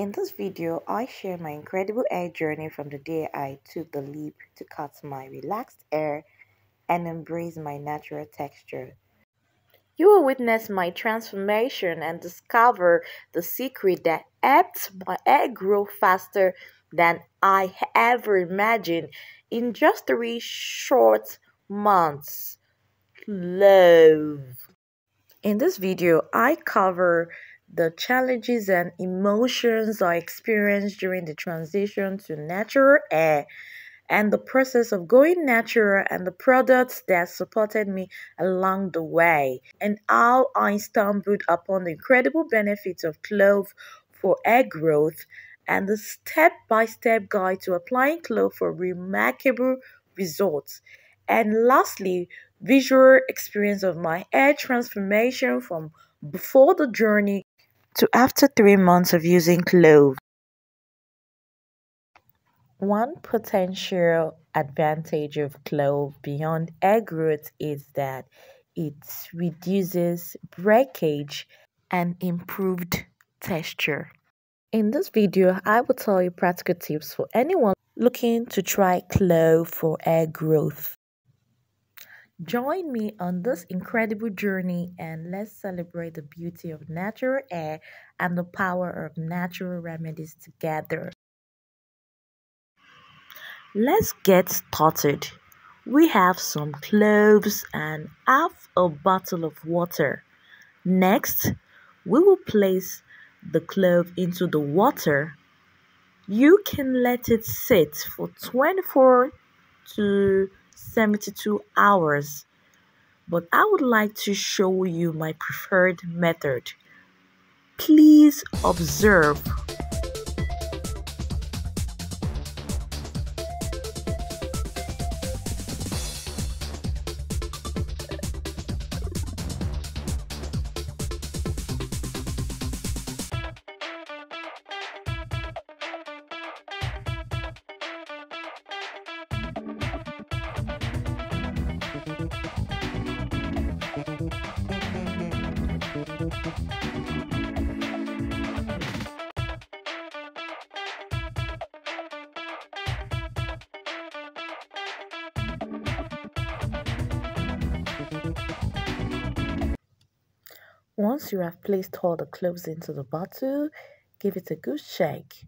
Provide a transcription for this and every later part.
In this video, I share my incredible hair journey from the day I took the leap to cut my relaxed hair and embrace my natural texture. You will witness my transformation and discover the secret that helped my hair grow faster than I ever imagined in just 3 short months. Clove. In this video, I cover the challenges and emotions I experienced during the transition to natural hair and the process of going natural and the products that supported me along the way, and how I stumbled upon the incredible benefits of clove for hair growth and the step by step guide to applying clove for remarkable results. And lastly, visual experience of my hair transformation from before the journey to after 3 months of using clove. One potential advantage of clove beyond hair growth is that it reduces breakage and improved texture. In this video, I will tell you practical tips for anyone looking to try clove for hair growth. Join me on this incredible journey and let's celebrate the beauty of natural hair and the power of natural remedies together. Let's get started. We have some cloves and half a bottle of water. Next, we will place the clove into the water. You can let it sit for 24 to 72 hours, but I would like to show you my preferred method. Please observe. Once you have placed all the cloves into the bottle, give it a good shake.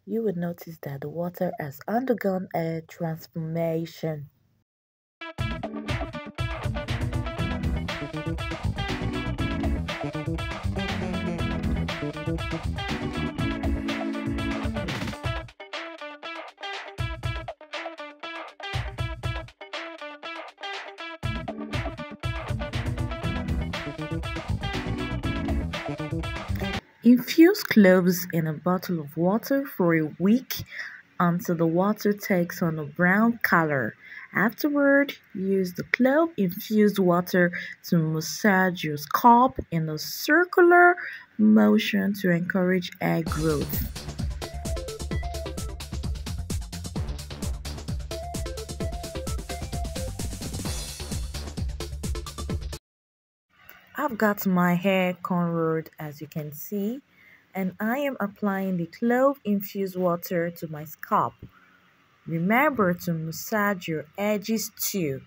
You will notice that the water has undergone a transformation. Infuse cloves in a bottle of water for a week until the water takes on a brown color. Afterward, use the clove-infused water to massage your scalp in a circular motion to encourage hair growth. I've got my hair cornrowed as you can see, and I am applying the clove infused water to my scalp. Remember to massage your edges too.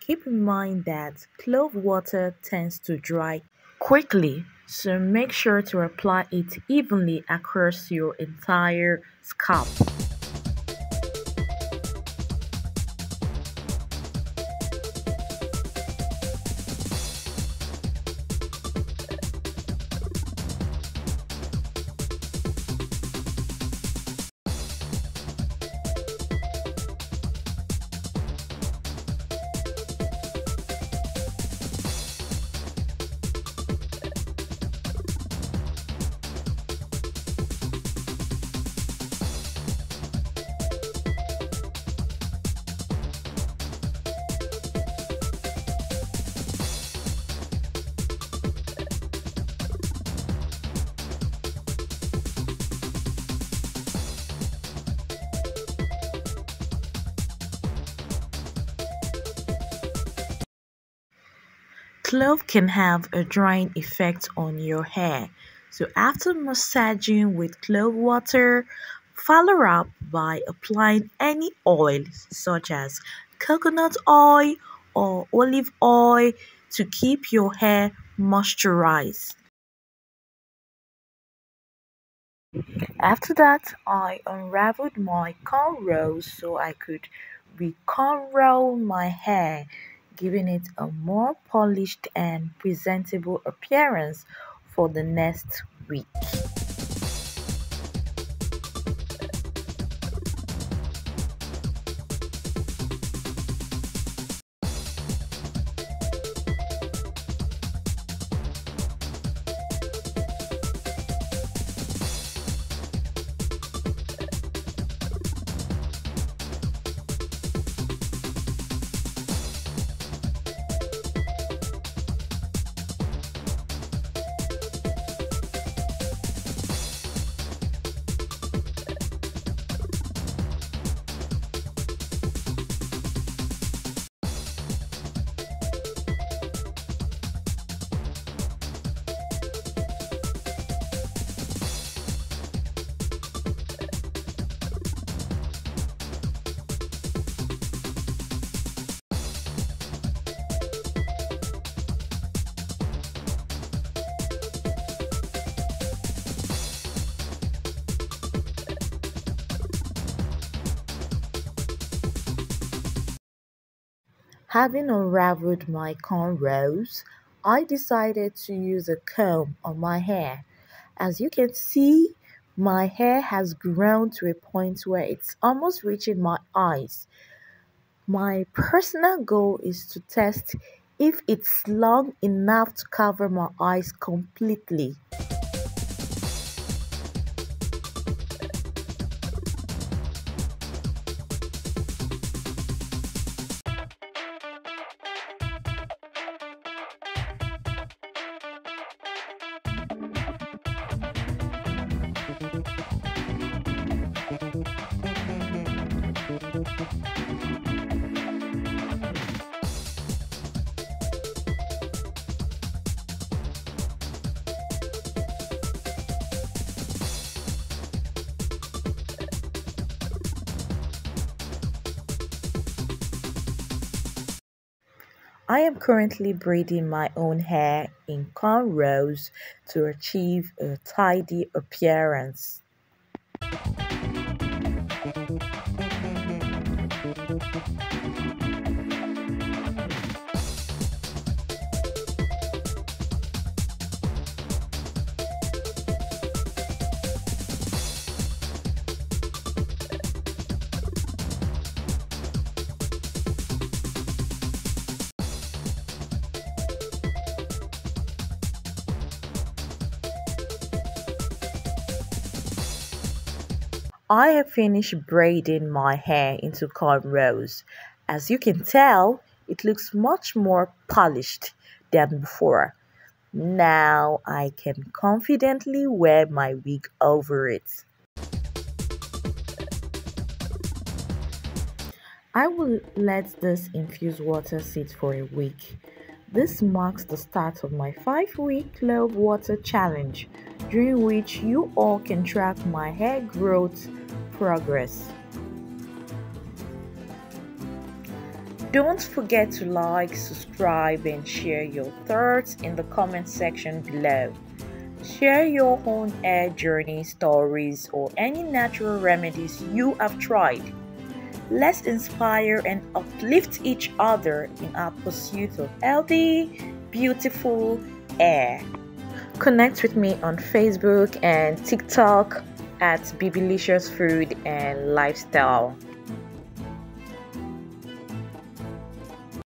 Keep in mind that clove water tends to dry quickly, so make sure to apply it evenly across your entire scalp. Clove can have a drying effect on your hair, So after massaging with clove water, follow up by applying any oil such as coconut oil or olive oil to keep your hair moisturized. After that, I unraveled my cornrows so I could re-cornrow my hair, giving it a more polished and presentable appearance for the next week. Having unraveled my cornrows, I decided to use a comb on my hair. As you can see, my hair has grown to a point where it's almost reaching my eyes. My personal goal is to test if it's long enough to cover my eyes completely. I am currently braiding my own hair in cornrows to achieve a tidy appearance. I have finished braiding my hair into cornrows. As you can tell, it looks much more polished than before. Now I can confidently wear my wig over it. I will let this infused water sit for a week. This marks the start of my 5-week Clove Water Challenge, during which you all can track my hair growth progress. Don't forget to like, subscribe, and share your thoughts in the comment section below. Share your own hair journey stories or any natural remedies you have tried. Let's inspire and uplift each other in our pursuit of healthy, beautiful hair. Connect with me on Facebook and TikTok at Babylicious Food and Lifestyle.